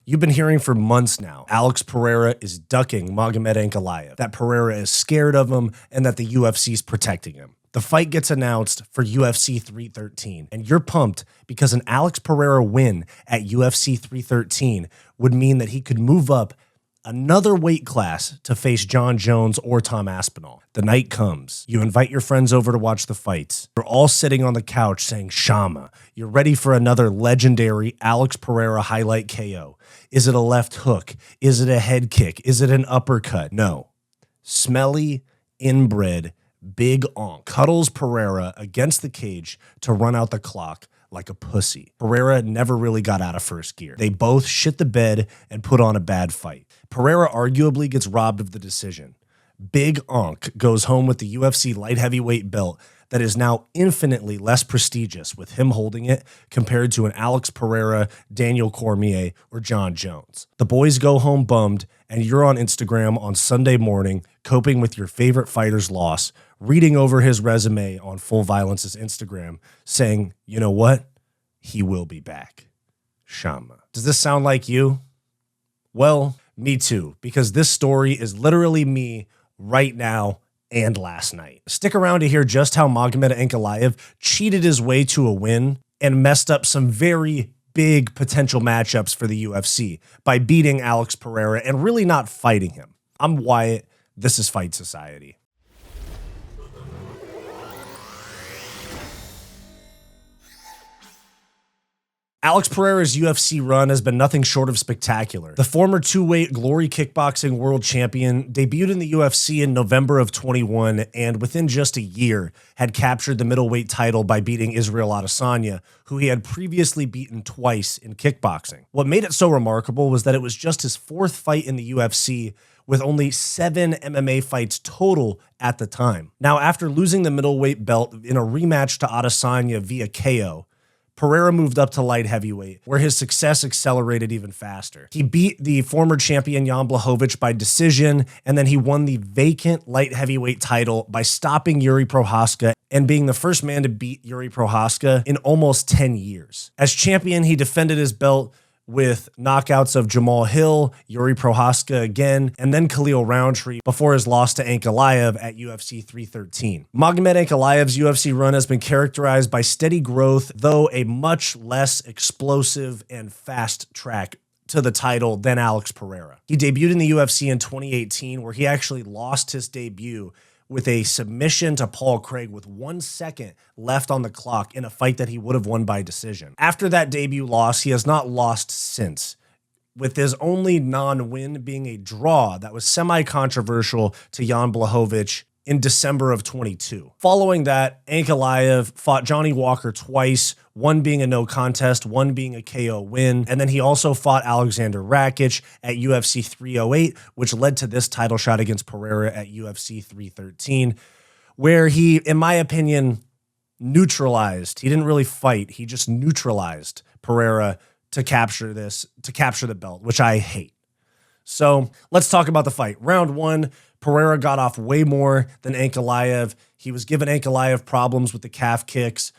You've been hearing for months now, Alex Pereira is ducking Magomed Ankalaev, that Pereira is scared of him, and that the UFC is protecting him. The fight gets announced for UFC 313, and you're pumped because an Alex Pereira win at UFC 313 would mean that he could move up another weight class to face John Jones or Tom Aspinall. The night comes. You invite your friends over to watch the fights. You're all sitting on the couch saying, Shama, you're ready for another legendary Alex Pereira highlight KO. Is it a left hook? Is it a head kick? Is it an uppercut? No. Smelly, inbred, Big Onk cuddles Pereira against the cage to run out the clock like a pussy. Pereira never really got out of first gear. They both shit the bed and put on a bad fight. Pereira arguably gets robbed of the decision. Big Onk goes home with the UFC Light Heavyweight belt that is now infinitely less prestigious with him holding it compared to an Alex Pereira, Daniel Cormier, or John Jones. The boys go home bummed, and you're on Instagram on Sunday morning coping with your favorite fighter's loss, reading over his resume on Full Violence's Instagram, saying, you know what? He will be back. Shama. Does this sound like you? Well, me too, because this story is literally me right now and last night. Stick around to hear just how Magomed Ankalaev cheated his way to a win and messed up some very big potential matchups for the UFC by beating Alex Pereira and really not fighting him. I'm Wyatt. This is Fight Society. Alex Pereira's UFC run has been nothing short of spectacular. The former two-weight Glory Kickboxing world champion debuted in the UFC in November of 21 and within just a year had captured the middleweight title by beating Israel Adesanya, who he had previously beaten twice in kickboxing. What made it so remarkable was that it was just his fourth fight in the UFC with only 7 MMA fights total at the time. Now, after losing the middleweight belt in a rematch to Adesanya via KO, Pereira moved up to light heavyweight, where his success accelerated even faster. He beat the former champion Jan Blachowicz by decision, and then he won the vacant light heavyweight title by stopping Yuri Prochazka and being the first man to beat Yuri Prochazka in almost 10 years. As champion, he defended his belt with knockouts of Jamal Hill, Yuri Prochazka again, and then Khalil Roundtree before his loss to Ankalaev at UFC 313. Magomed Ankalaev's UFC run has been characterized by steady growth, though a much less explosive and fast track to the title than Alex Pereira. He debuted in the UFC in 2018, where he actually lost his debut with a submission to Paul Craig with 1 second left on the clock in a fight that he would have won by decision. After that debut loss, he has not lost since, with his only non-win being a draw that was semi-controversial to Jan Blachowicz in December of 22. Following that, Ankalaev fought Johnny Walker twice, one being a no contest, one being a KO win, and then he also fought Alexander Rakic at UFC 308, which led to this title shot against Pereira at UFC 313, where he, in my opinion, neutralized. He didn't really fight. He just neutralized Pereira to capture the belt, which I hate. So let's talk about the fight. Round 1, Pereira got off way more than Ankalaev. He was giving Ankalaev problems with the calf kicks.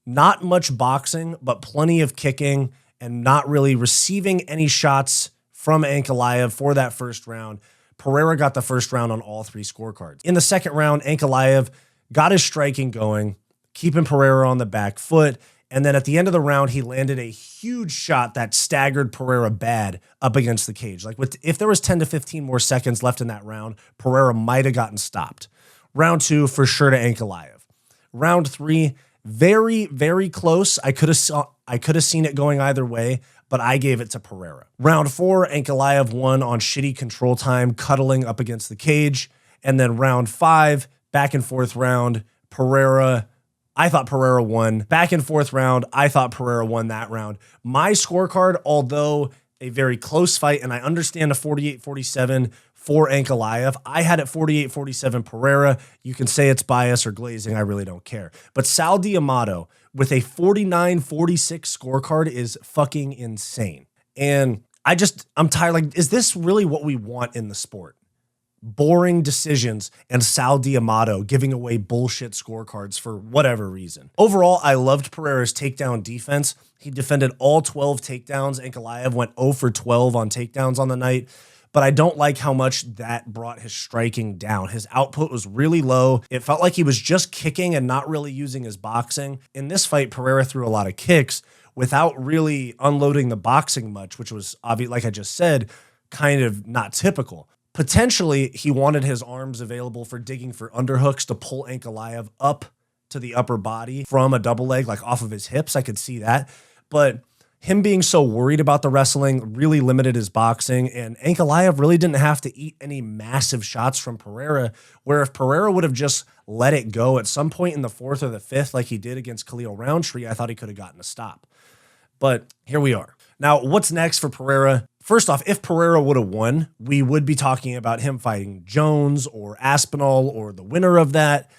Not much boxing, but plenty of kicking and not really receiving any shots from Ankalaev for that first round. Pereira got the first round on all 3 scorecards. In the second round, Ankalaev got his striking going, keeping Pereira on the back foot. And then at the end of the round, he landed a huge shot that staggered Pereira bad up against the cage. Like if there was 10 to 15 more seconds left in that round, Pereira might have gotten stopped. Round 2, for sure to Ankalaev. Round 3, very, very close. I could have seen it going either way, but I gave it to Pereira. Round 4, Ankalaev won on shitty control time, cuddling up against the cage. And then round 5, back and forth round, I thought Pereira won. Back and forth round, I thought Pereira won that round. My scorecard, although a very close fight, and I understand a 48-47 for Ankalaev, I had it 48-47 Pereira. You can say it's bias or glazing, I really don't care. But Sal D'Amato with a 49-46 scorecard is fucking insane. And I'm tired. Like, is this really what we want in the sport? boring decisions, and Sal D'Amato giving away bullshit scorecards for whatever reason. Overall, I loved Pereira's takedown defense. He defended all 12 takedowns. Ankalaev went 0 for 12 on takedowns on the night, but I don't like how much that brought his striking down. His output was really low. It felt like he was just kicking and not really using his boxing. In this fight, Pereira threw a lot of kicks without really unloading the boxing much, which was obvious, like I just said, kind of not typical. Potentially, he wanted his arms available for digging for underhooks to pull Ankalaev up to the upper body from a double leg, like off of his hips. I could see that. But him being so worried about the wrestling really limited his boxing, and Ankalaev really didn't have to eat any massive shots from Pereira, where if Pereira would have just let it go at some point in the 4th or the 5th, like he did against Khalil Roundtree, I thought he could have gotten a stop. But here we are. Now, what's next for Pereira? First off, if Pereira would have won, we would be talking about him fighting Jones or Aspinall or the winner of that.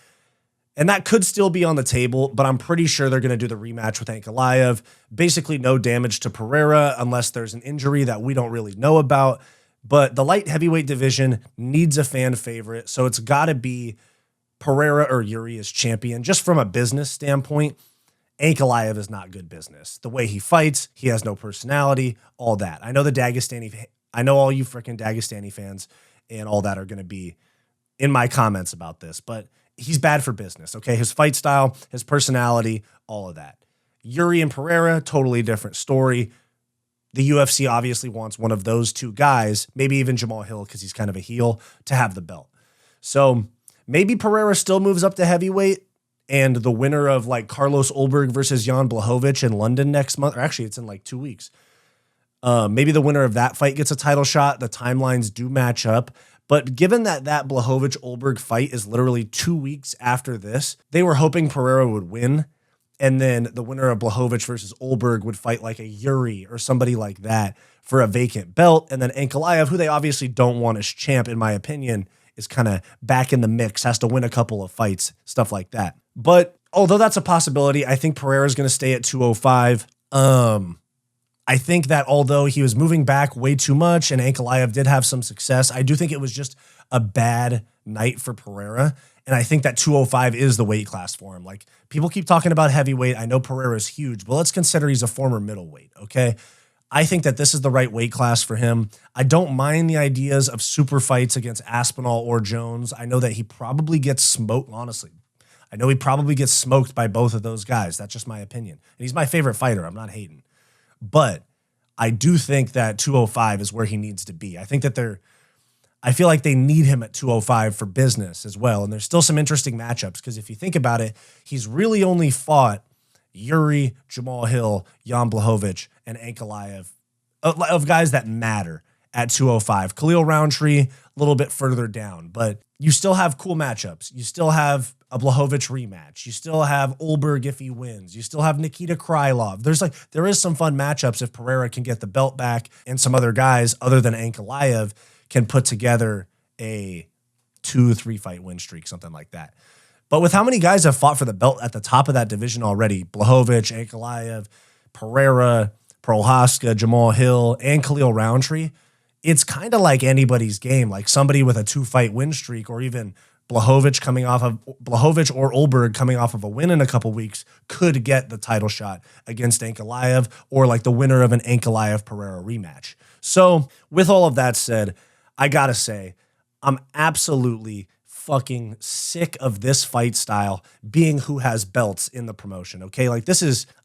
And that could still be on the table, but I'm pretty sure they're going to do the rematch with Ankalaev. Basically, no damage to Pereira unless there's an injury that we don't really know about. But the light heavyweight division needs a fan favorite, so it's got to be Pereira or Yuri as champion. Just from a business standpoint, Ankalaev is not good business. The way he fights, he has no personality, all that. I know I know all you freaking Dagestani fans and all that are going to be in my comments about this, but he's bad for business, okay? His fight style, his personality, all of that. Yuri and Pereira, totally different story. The UFC obviously wants one of those two guys, maybe even Jamal Hill because he's kind of a heel, to have the belt. So maybe Pereira still moves up to heavyweight, and the winner of like Carlos Ulberg versus Jan Blachowicz in London next month, or actually it's in like 2 weeks. Maybe the winner of that fight gets a title shot. The timelines do match up. But given that Blachowicz-Ulberg fight is literally 2 weeks after this, they were hoping Pereira would win. And then the winner of Blachowicz versus Ulberg would fight like a Yuri or somebody like that for a vacant belt. And then Ankalaev, who they obviously don't want as champ, in my opinion, is kind of back in the mix, has to win a couple of fights, stuff like that. But although that's a possibility, I think Pereira is going to stay at 205. I think that although he was moving back way too much and Ankalaev did have some success, I do think it was just a bad night for Pereira. And I think that 205 is the weight class for him. Like, people keep talking about heavyweight. I know Pereira is huge, but let's consider he's a former middleweight, okay? I think that this is the right weight class for him. I don't mind the ideas of super fights against Aspinall or Jones. I know that he probably gets smoked, honestly. I know he probably gets smoked by both of those guys. That's just my opinion. And he's my favorite fighter. I'm not hating. But I do think that 205 is where he needs to be. I think that I feel like they need him at 205 for business as well. And there's still some interesting matchups because if you think about it, he's really only fought Yuri, Jamal Hill, Jan Blachowicz, and Ankalaev of guys that matter at 205. Khalil Roundtree, a little bit further down, but you still have cool matchups. You still have a Blachowicz rematch. You still have Ulberg if he wins. You still have Nikita Krylov. There is some fun matchups if Pereira can get the belt back and some other guys other than Ankalaev can put together a 2-3 fight win streak, something like that. But with how many guys have fought for the belt at the top of that division already, Blachowicz, Ankalaev, Pereira, Prohaska, Jamal Hill, and Khalil Roundtree, it's kind of like anybody's game, like somebody with a 2-fight win streak or even Blachowicz or Ulberg coming off of a win in a couple weeks could get the title shot against Ankalaev or like the winner of an Ankalaev-Pereira rematch. So with all of that said, I gotta say, I'm absolutely fucking sick of this fight style being who has belts in the promotion, okay? Like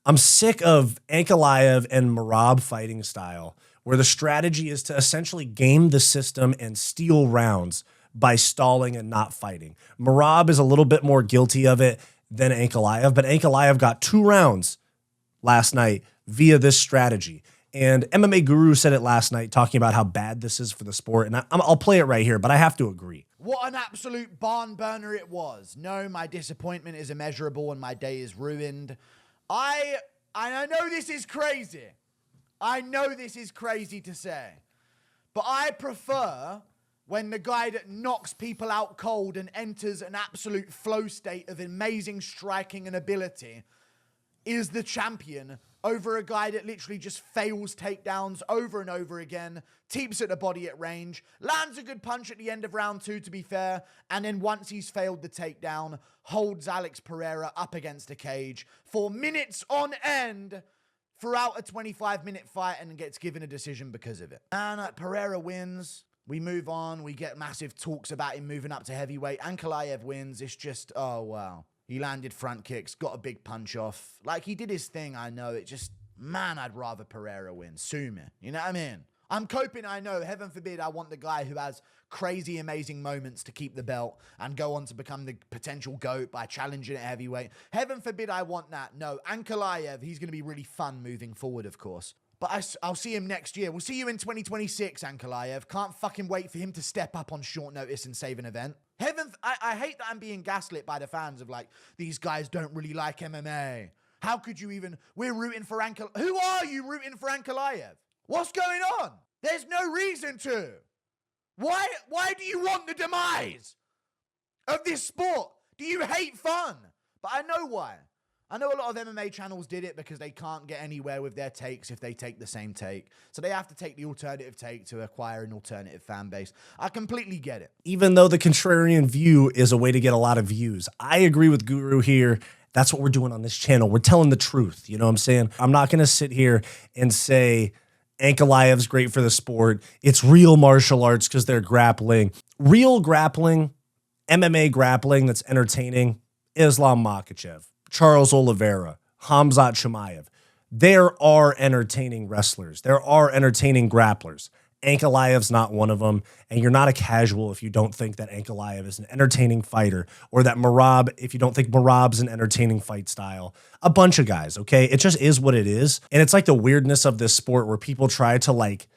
I'm sick of Ankalaev and Merab fighting style where the strategy is to essentially game the system and steal rounds by stalling and not fighting. Merab is a little bit more guilty of it than Ankalaev, but Ankalaev got 2 rounds last night via this strategy. And MMA Guru said it last night, talking about how bad this is for the sport. And I'll play it right here, but I have to agree. What an absolute barn burner it was. No, my disappointment is immeasurable and my day is ruined. I know this is crazy. I know this is crazy to say. But I prefer when the guy that knocks people out cold and enters an absolute flow state of amazing striking and ability is the champion over a guy that literally just fails takedowns over and over again, keeps at the body at range, lands a good punch at the end of round 2, to be fair, and then once he's failed the takedown, holds Alex Pereira up against a cage for minutes on end throughout a 25-minute fight and gets given a decision because of it. And Pereira wins. We move on. We get massive talks about him moving up to heavyweight. Ankalaev wins. It's just, oh, wow. He landed front kicks, got a big punch off. Like, he did his thing, I know. It just, man, I'd rather Pereira win. Sue me. You know what I mean? I'm coping, I know. Heaven forbid I want the guy who has crazy, amazing moments to keep the belt and go on to become the potential GOAT by challenging at heavyweight. Heaven forbid I want that. No, Ankalaev, he's going to be really fun moving forward, of course. But I'll see him next year. We'll see you in 2026, Ankalaev. Can't fucking wait for him to step up on short notice and save an event. I hate that I'm being gaslit by the fans of like, these guys don't really like MMA. How could you even... We're rooting for Ankalaev. Who are you rooting for Ankalaev? What's going on? There's no reason to. Why do you want the demise of this sport? Do you hate fun? But I know why. I know a lot of MMA channels did it because they can't get anywhere with their takes if they take the same take. So they have to take the alternative take to acquire an alternative fan base. I completely get it. Even though the contrarian view is a way to get a lot of views, I agree with Guru here. That's what we're doing on this channel. We're telling the truth. You know what I'm saying? I'm not going to sit here and say Ankalaev's great for the sport. It's real martial arts because they're grappling. Real grappling, MMA grappling that's entertaining, Islam Makhachev, Charles Oliveira, Khamzat Chimaev. There are entertaining wrestlers. There are entertaining grapplers. Ankalaev's not one of them, and you're not a casual if you don't think that Ankalaev is an entertaining fighter, or that Merab, if you don't think Merab's an entertaining fight style. A bunch of guys, okay? It just is what it is, and it's like the weirdness of this sport where people try to like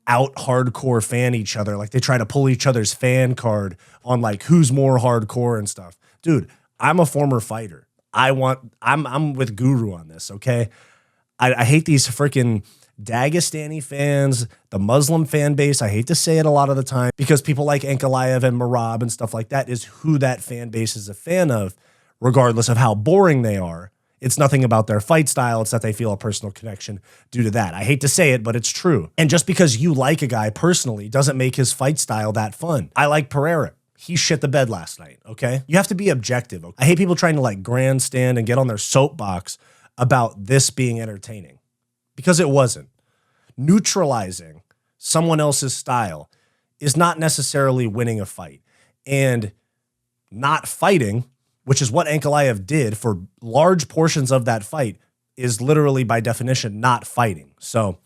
out hardcore fan each other, like they try to pull each other's fan card on like who's more hardcore and stuff. Dude, I'm a former fighter. I'm with Guru on this, okay? I hate these freaking Dagestani fans, the Muslim fan base. I hate to say it a lot of the time because people like Ankalaev and Merab and stuff like that is who that fan base is a fan of, regardless of how boring they are. It's nothing about their fight style. It's that they feel a personal connection due to that. I hate to say it, but it's true. And just because you like a guy personally doesn't make his fight style that fun. I like Pereira. He shit the bed last night, okay? You have to be objective. I hate people trying to like grandstand and get on their soapbox about this being entertaining because it wasn't. Neutralizing someone else's style is not necessarily winning a fight. And not fighting, which is what Ankalaev did for large portions of that fight, is literally by definition not fighting. So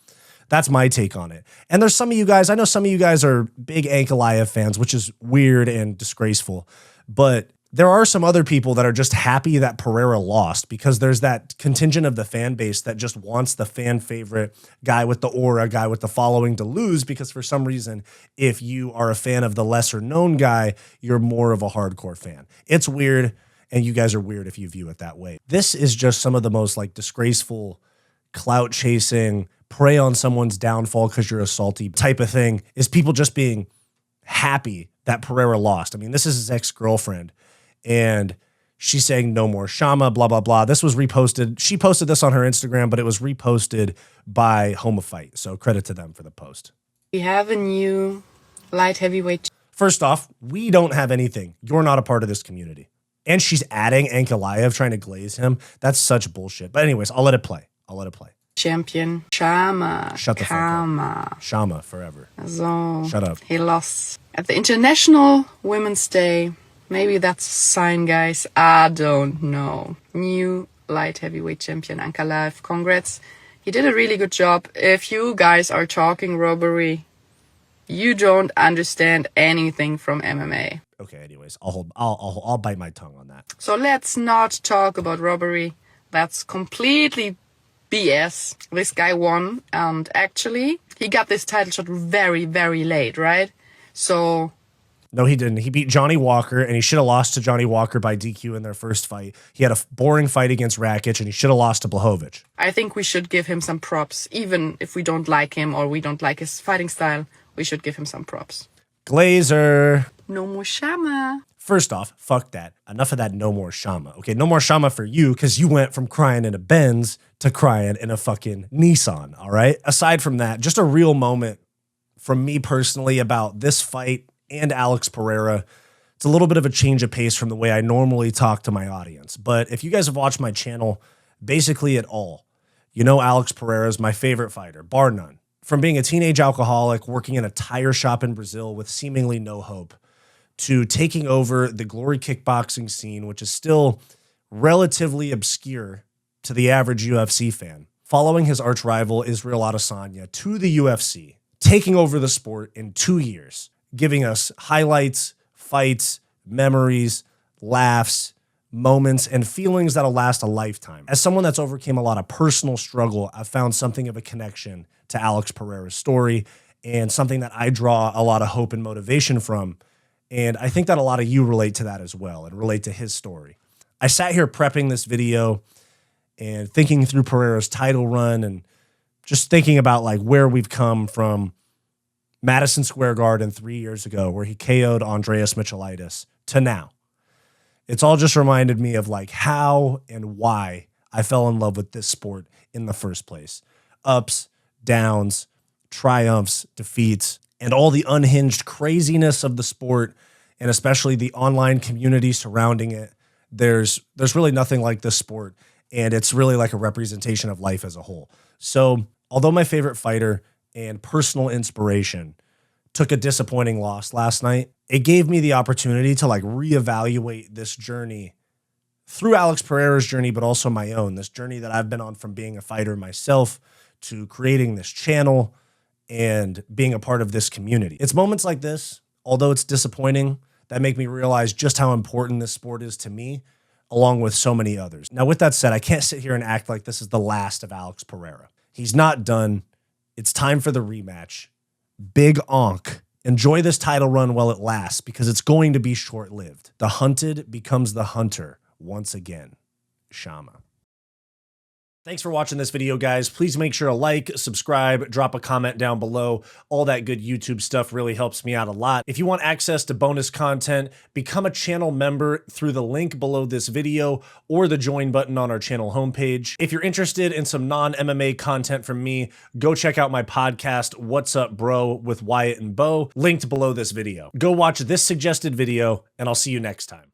that's my take on it. And there's some of you guys, I know some of you guys are big Ankalaev fans, which is weird and disgraceful, but there are some other people that are just happy that Pereira lost because there's that contingent of the fan base that just wants the fan favorite guy with the aura, guy with the following to lose because for some reason, if you are a fan of the lesser known guy, you're more of a hardcore fan. It's weird, and you guys are weird if you view it that way. This is just some of the most like disgraceful, clout chasing, prey on someone's downfall because you're a salty type of thing, is people just being happy that Pereira lost. I mean, this is his ex-girlfriend, and she's saying no more Shama, blah, blah, blah. This was reposted. She posted this on her Instagram, but it was reposted by Homofight. So credit to them for the post. We have a new light heavyweight. First off, we don't have anything. You're not a part of this community. And she's adding Ankalaev, trying to glaze him. That's such bullshit. But anyways, I'll let it play. Champion Shama. Shut the fuck up. Shama forever. So shut up. He lost at the International Women's Day. Maybe that's a sign, guys. I don't know. New light heavyweight champion Ankalaev. Congrats. He did a really good job. If you guys are talking robbery, you don't understand anything from MMA. Okay, anyways, I'll bite my tongue on that. So let's not talk about robbery. That's completely BS. This guy won, and actually, he got this title shot very, very late, right? So... No, he didn't. He beat Johnny Walker, and he should have lost to Johnny Walker by DQ in their first fight. He had a boring fight against Rakic, and he should have lost to Blachowicz. I think we should give him some props. Even if we don't like him or we don't like his fighting style, we should give him some props. Glazer. No more Shama. First off, fuck that. Enough of that no more Shama. Okay, no more Shama for you because you went from crying in a Benz to crying in a fucking Nissan, all right? Aside from that, just a real moment from me personally about this fight and Alex Pereira. It's a little bit of a change of pace from the way I normally talk to my audience. But if you guys have watched my channel basically at all, you know Alex Pereira is my favorite fighter, bar none. From being a teenage alcoholic, working in a tire shop in Brazil with seemingly no hope, to taking over the Glory kickboxing scene, which is still relatively obscure to the average UFC fan, following his arch rival Israel Adesanya to the UFC, taking over the sport in 2 years, giving us highlights, fights, memories, laughs, moments, and feelings that'll last a lifetime. As someone that's overcame a lot of personal struggle, I've found something of a connection to Alex Pereira's story and something that I draw a lot of hope and motivation from. And I think that a lot of you relate to that as well and relate to his story. I sat here prepping this video and thinking through Pereira's title run and just thinking about like where we've come from Madison Square Garden 3 years ago, where he KO'd Andreas Michelitis, to now. It's all just reminded me of like how and why I fell in love with this sport in the first place. Ups, downs, triumphs, defeats, and all the unhinged craziness of the sport, and especially the online community surrounding it. There's really nothing like this sport, and it's really like a representation of life as a whole. So although my favorite fighter and personal inspiration took a disappointing loss last night, it gave me the opportunity to like reevaluate this journey through Alex Pereira's journey, but also my own, this journey that I've been on from being a fighter myself to creating this channel and being a part of this community. It's moments like this, although it's disappointing, that make me realize just how important this sport is to me, along with so many others. Now, with that said, I can't sit here and act like this is the last of Alex Pereira. He's not done. It's time for the rematch. Big Onk. Enjoy this title run while it lasts, because it's going to be short-lived. The hunted becomes the hunter once again. Shama. Thanks for watching this video, guys. Please make sure to like, subscribe, drop a comment down below. All that good YouTube stuff really helps me out a lot. If you want access to bonus content, become a channel member through the link below this video or the join button on our channel homepage. If you're interested in some non-MMA content from me, go check out my podcast, What's Up Bro, with Wyatt and Bo, linked below this video. Go watch this suggested video, and I'll see you next time.